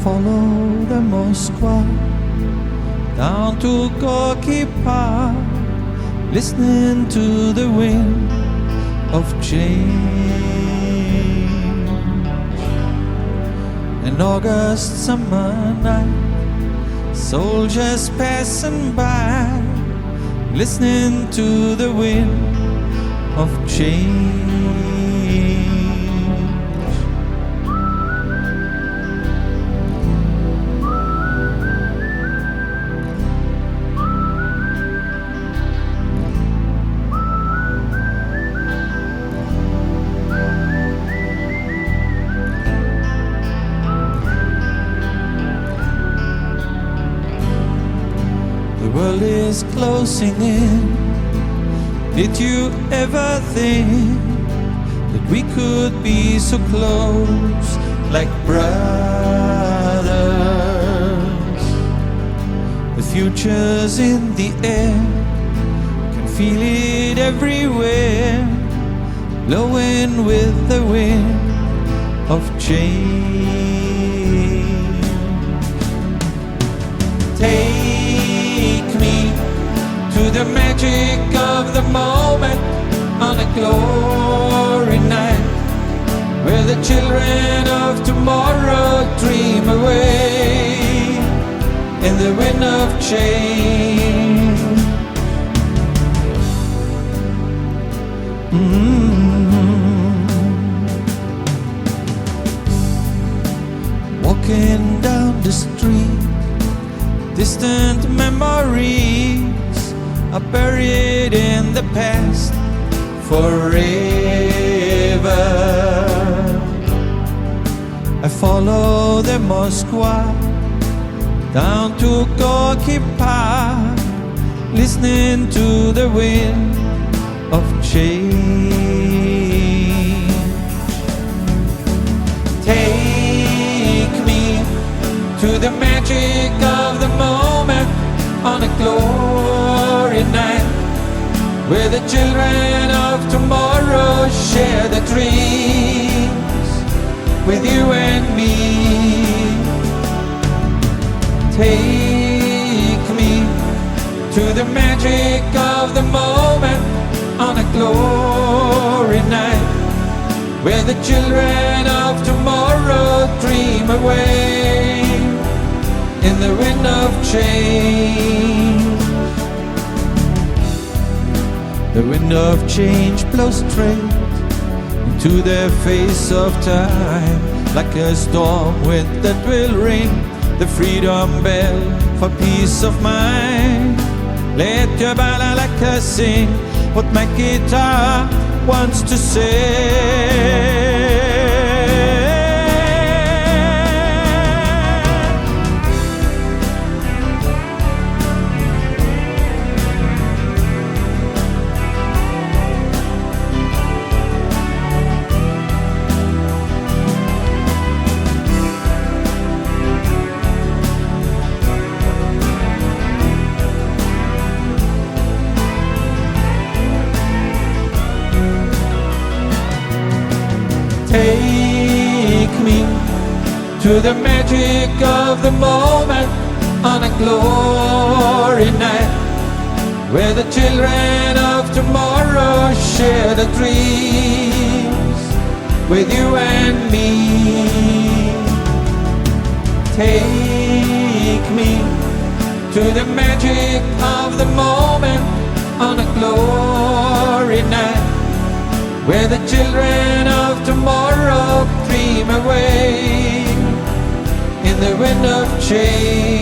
follow the Moskva down to Gorky Park, listening to the wind of change. An August summer night, soldiers passing by, listening to the wind of change. The world is closing in. Did you ever think that we could be so close, like brothers? The future's in the air, can feel it everywhere, blowing with the wind of change. Take me to the magic of the moment on a glory night, where the children of tomorrow dream away in the wind of change. Walking down the street, distant memories are buried in the past forever. I follow the Moskva down to Gorky Park, listening to the wind of change. Take me to the magic of the moment on a glory night, where the children of tomorrow share the dreams with you and me. Take me to the magic of the moment on a glory night, where the children of tomorrow dream away in the wind of change. The wind of change blows straight into the face of time, like a storm wind that will ring the freedom bell for peace of mind. Let your balalaika sing what my guitar wants to say. Take me to the magic of the moment on a glory night, where the children of tomorrow share the dreams with you and me. Take me to the magic of the moment on a glory night, where the children of tomorrow dream away in the wind of change.